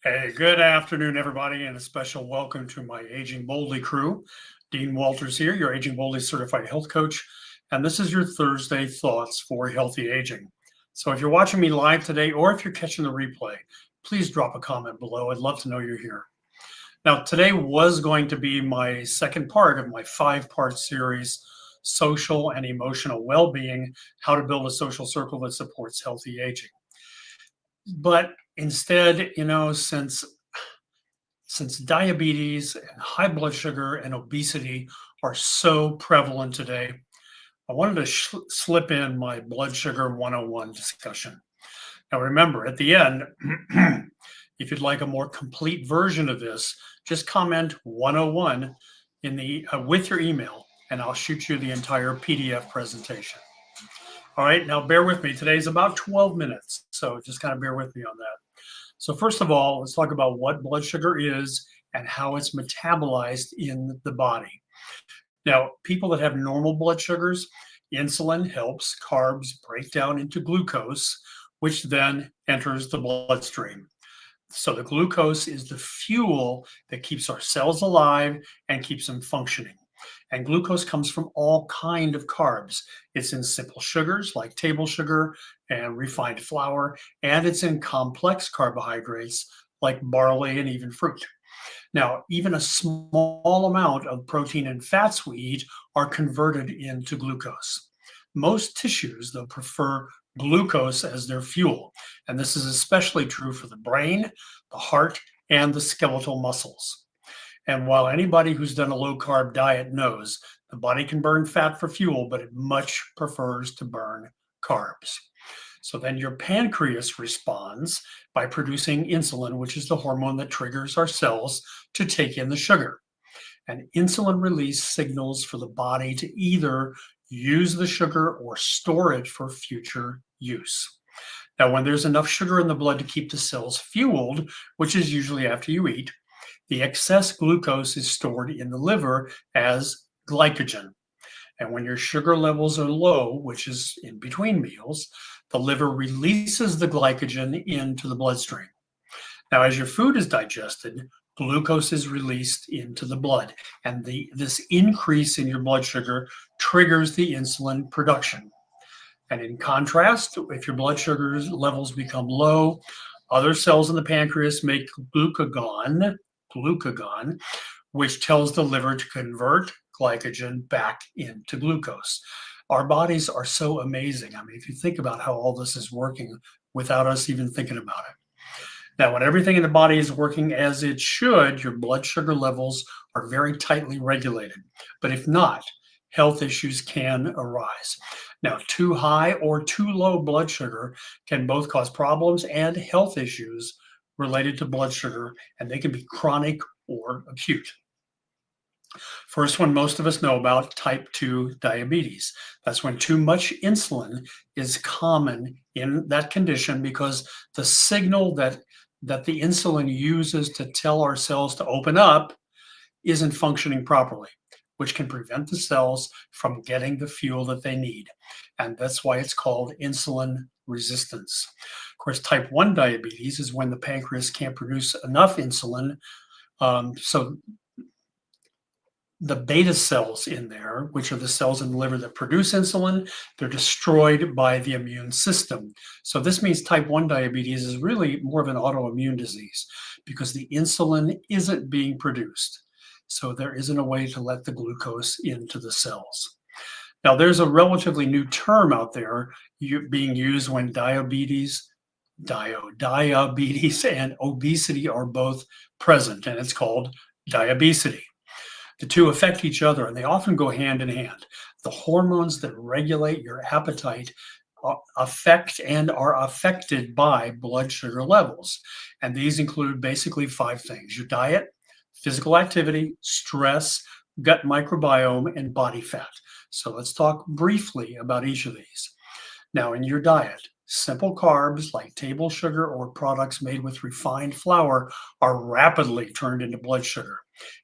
Hey, good afternoon, everybody, and a special welcome to my Aging Boldly crew. Dean Walters here, your Aging Boldly certified health coach, and this is your Thursday thoughts for healthy aging. So, if you're watching me live today, or if you're catching the replay, please drop a comment below. I'd love to know you're here. Now, today was going to be my second part of my 5-part series, Social and Emotional Well-Being: How to Build a Social Circle that Supports Healthy Aging. But instead, since diabetes and high blood sugar and obesity are so prevalent today, I wanted to slip in my blood sugar 101 discussion. Now, remember, at the end, if you'd like a more complete version of this, just comment 101 with your email, and I'll shoot you the entire PDF presentation. All right, now bear with me. Today's about 12 minutes, so just kind of bear with me on that. So first of all, let's talk about what blood sugar is and how it's metabolized in the body. Now, people that have normal blood sugars, insulin helps carbs break down into glucose, which then enters the bloodstream. So the glucose is the fuel that keeps our cells alive and keeps them functioning. And glucose comes from all kind of carbs. It's in simple sugars like table sugar and refined flour, and it's in complex carbohydrates like barley and even fruit. Now, even a small amount of protein and fats we eat are converted into glucose. Most tissues, though, prefer glucose as their fuel, and this is especially true for the brain, the heart, and the skeletal muscles. And while anybody who's done a low carb diet knows the body can burn fat for fuel, but it much prefers to burn carbs. So then your pancreas responds by producing insulin, which is the hormone that triggers our cells to take in the sugar. And insulin release signals for the body to either use the sugar or store it for future use. Now, when there's enough sugar in the blood to keep the cells fueled, which is usually after you eat, the excess glucose is stored in the liver as glycogen. And when your sugar levels are low, which is in between meals, the liver releases the glycogen into the bloodstream. Now, as your food is digested, glucose is released into the blood. And this increase in your blood sugar triggers the insulin production. And in contrast, if your blood sugar levels become low, other cells in the pancreas make glucagon, which tells the liver to convert glycogen back into glucose. Our bodies are so amazing. I mean, if you think about how all this is working without us even thinking about it. Now, when everything in the body is working as it should, your blood sugar levels are very tightly regulated. But if not, health issues can arise. Now, too high or too low blood sugar can both cause problems and health issues related to blood sugar, and they can be chronic or acute. First one most of us know about, type 2 diabetes. That's when too much insulin is common in that condition because the signal that the insulin uses to tell our cells to open up isn't functioning properly, which can prevent the cells from getting the fuel that they need. And that's why it's called insulin resistance. Of course, type 1 diabetes is when the pancreas can't produce enough insulin. So the beta cells in there, which are the cells in the liver that produce insulin, they're destroyed by the immune system. So this means type 1 diabetes is really more of an autoimmune disease because the insulin isn't being produced. So there isn't a way to let the glucose into the cells. Now, there's a relatively new term out there being used when diabetes and obesity are both present, and it's called diabesity. The two affect each other, and they often go hand in hand. The hormones that regulate your appetite affect and are affected by blood sugar levels. And these include basically 5 things: your diet, physical activity, stress, gut microbiome, and body fat. So let's talk briefly about each of these. Now, in your diet, simple carbs like table sugar or products made with refined flour are rapidly turned into blood sugar.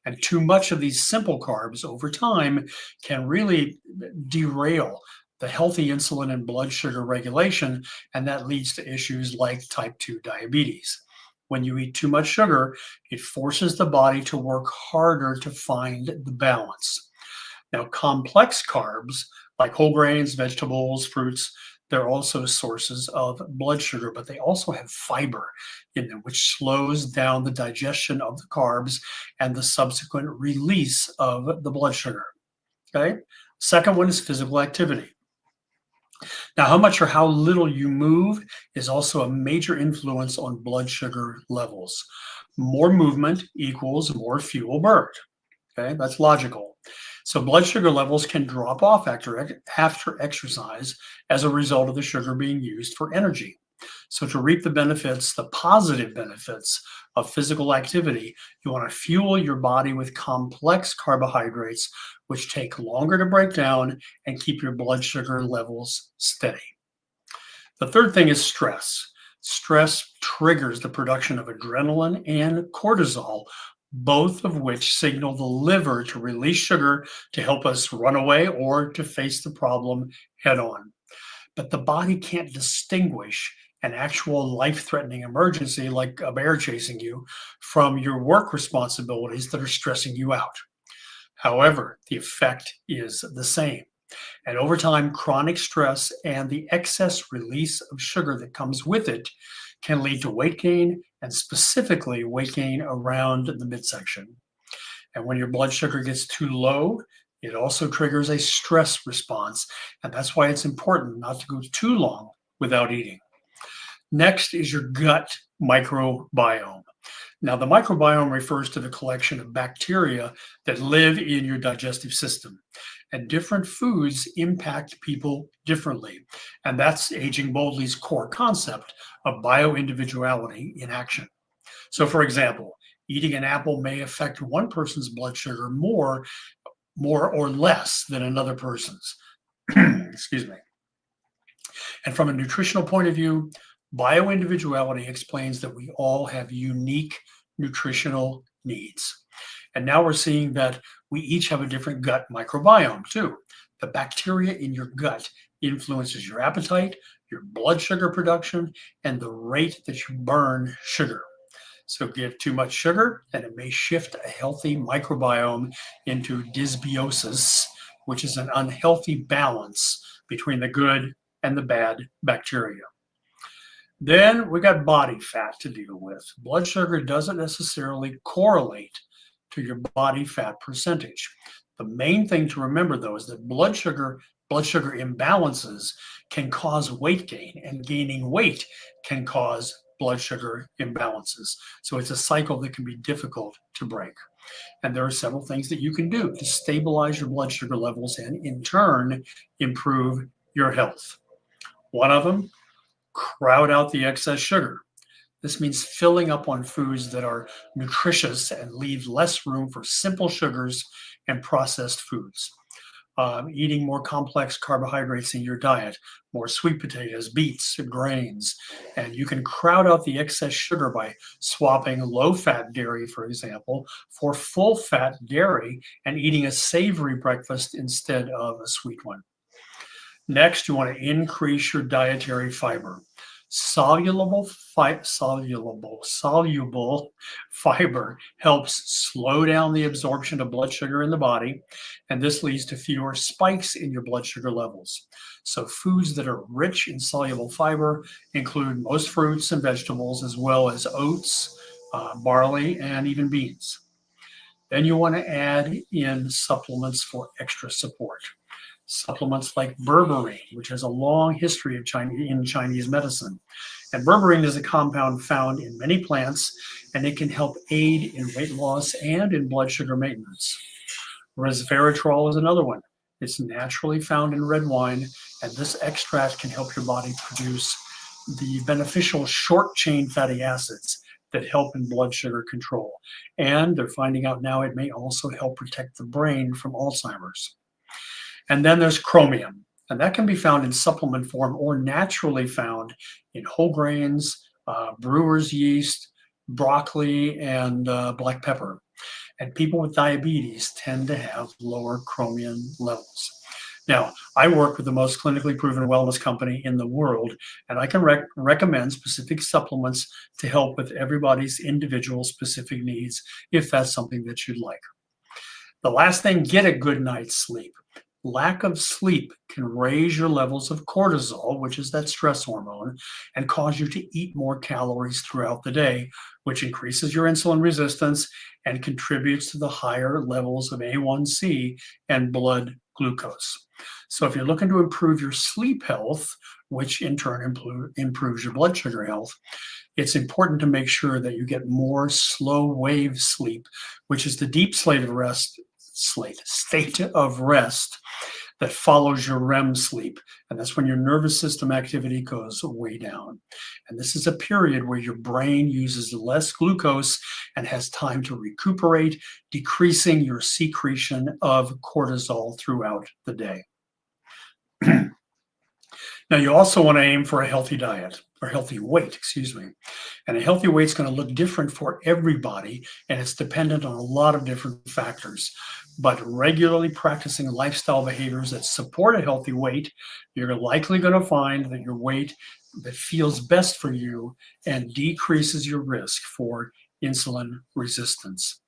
And too much of these simple carbs over time can really derail the healthy insulin and blood sugar regulation, and that leads to issues like type 2 diabetes. when you eat too much sugar, it forces the body to work harder to find the balance. Now, complex carbs like whole grains, vegetables, fruits, they're also sources of blood sugar, but they also have fiber in them, which slows down the digestion of the carbs and the subsequent release of the blood sugar. Okay. Second one is physical activity. Now, how much or how little you move is also a major influence on blood sugar levels. More movement equals more fuel burned. Okay, that's logical. So blood sugar levels can drop off after exercise as a result of the sugar being used for energy. So to reap the benefits, the positive benefits of physical activity, you want to fuel your body with complex carbohydrates, which take longer to break down and keep your blood sugar levels steady. The third thing is stress. Stress triggers the production of adrenaline and cortisol, both of which signal the liver to release sugar to help us run away or to face the problem head on. But the body can't distinguish an actual life-threatening emergency like a bear chasing you from your work responsibilities that are stressing you out. However, the effect is the same. And over time, chronic stress and the excess release of sugar that comes with it can lead to weight gain, and specifically weight gain around the midsection. And when your blood sugar gets too low, it also triggers a stress response. And that's why it's important not to go too long without eating. Next is your gut microbiome. Now, the microbiome refers to the collection of bacteria that live in your digestive system. And different foods impact people differently. And that's Aging Boldly's core concept of bioindividuality in action. So, for example, eating an apple may affect one person's blood sugar more or less than another person's. Excuse me. And from a nutritional point of view, bioindividuality explains that we all have unique nutritional needs. And now we're seeing that we each have a different gut microbiome too. The bacteria in your gut influences your appetite, your blood sugar production, and the rate that you burn sugar. So give too much sugar, and it may shift a healthy microbiome into dysbiosis, which is an unhealthy balance between the good and the bad bacteria. Then we got body fat to deal with. Blood sugar doesn't necessarily correlate to your body fat percentage. The main thing to remember though is that blood sugar imbalances can cause weight gain, and gaining weight can cause blood sugar imbalances. So it's a cycle that can be difficult to break. And there are several things that you can do to stabilize your blood sugar levels and in turn improve your health. One of them, crowd out the excess sugar. This means filling up on foods that are nutritious and leave less room for simple sugars and processed foods. Eating more complex carbohydrates in your diet, more sweet potatoes, beets, grains, and you can crowd out the excess sugar by swapping low-fat dairy, for example, for full-fat dairy and eating a savory breakfast instead of a sweet one. Next, you want to increase your dietary fiber. Soluble fiber helps slow down the absorption of blood sugar in the body, and this leads to fewer spikes in your blood sugar levels. So foods that are rich in soluble fiber include most fruits and vegetables, as well as oats, barley, and even beans. Then you want to add in supplements for extra support. Supplements like berberine, which has a long history of Chinese medicine. And berberine is a compound found in many plants, and it can help aid in weight loss and in blood sugar maintenance. Resveratrol is another one. It's naturally found in red wine, and this extract can help your body produce the beneficial short-chain fatty acids that help in blood sugar control. And they're finding out now it may also help protect the brain from Alzheimer's. And then there's chromium, and that can be found in supplement form or naturally found in whole grains, brewer's yeast, broccoli, and black pepper. And people with diabetes tend to have lower chromium levels. Now, I work with the most clinically proven wellness company in the world, and I can recommend specific supplements to help with everybody's individual specific needs if that's something that you'd like. The last thing, get a good night's sleep. Lack of sleep can raise your levels of cortisol, which is that stress hormone, and cause you to eat more calories throughout the day, which increases your insulin resistance and contributes to the higher levels of A1C and blood glucose. So, if you're looking to improve your sleep health, which in turn improves your blood sugar health, it's important to make sure that you get more slow wave sleep, which is the deep state of rest that follows your REM sleep. And that's when your nervous system activity goes way down. And this is a period where your brain uses less glucose and has time to recuperate, decreasing your secretion of cortisol throughout the day. Now, you also want to aim for a healthy diet or healthy weight, excuse me. And a healthy weight is going to look different for everybody, and it's dependent on a lot of different factors. But regularly practicing lifestyle behaviors that support a healthy weight, you're likely going to find that your weight that feels best for you and decreases your risk for insulin resistance.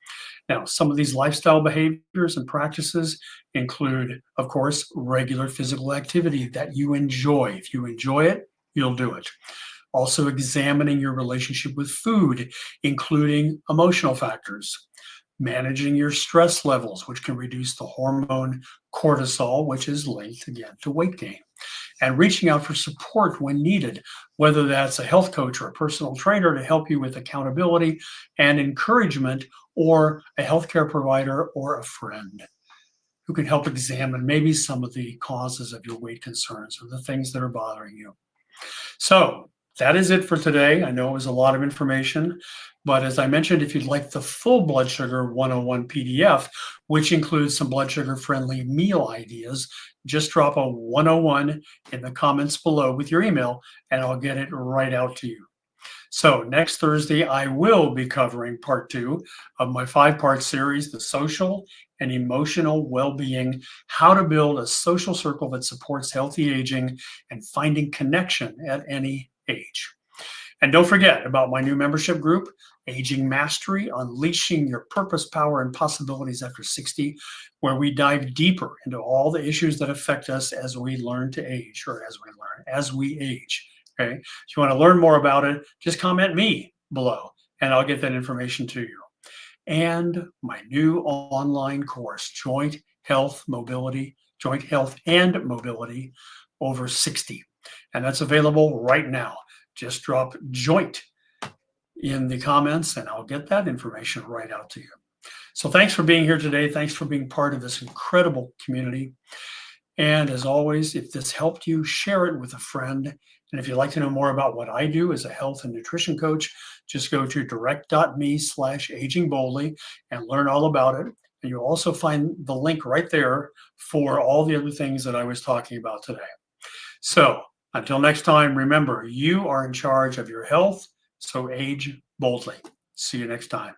Now, some of these lifestyle behaviors and practices include, of course, regular physical activity that you enjoy. If you enjoy it, you'll do it. Also, examining your relationship with food, including emotional factors. Managing your stress levels, which can reduce the hormone cortisol, which is linked again to weight gain. And reaching out for support when needed, whether that's a health coach or a personal trainer to help you with accountability and encouragement, or a healthcare provider or a friend who can help examine maybe some of the causes of your weight concerns or the things that are bothering you. So that is it for today. I know it was a lot of information, but as I mentioned, if you'd like the full Blood Sugar 101 PDF, which includes some blood sugar friendly meal ideas, just drop a 101 in the comments below with your email and I'll get it right out to you. So next Thursday, I will be covering part 2 of my 5-part series, The Social and Emotional Well-Being, How to Build a Social Circle that Supports Healthy Aging and Finding Connection at Any Age. And don't forget about my new membership group, Aging Mastery, Unleashing Your Purpose, Power, and Possibilities After 60, where we dive deeper into all the issues that affect us as we learn to age, or as we age. Okay. If you want to learn more about it, just comment me below and I'll get that information to you. And my new online course, Joint Health and Mobility over 60. And that's available right now. Just drop joint in the comments and I'll get that information right out to you. So thanks for being here today. Thanks for being part of this incredible community. And as always, if this helped you, share it with a friend. And if you'd like to know more about what I do as a health and nutrition coach, just go to direct.me/agingboldly and learn all about it. And you'll also find the link right there for all the other things that I was talking about today. So until next time, remember, you are in charge of your health, so age boldly. See you next time.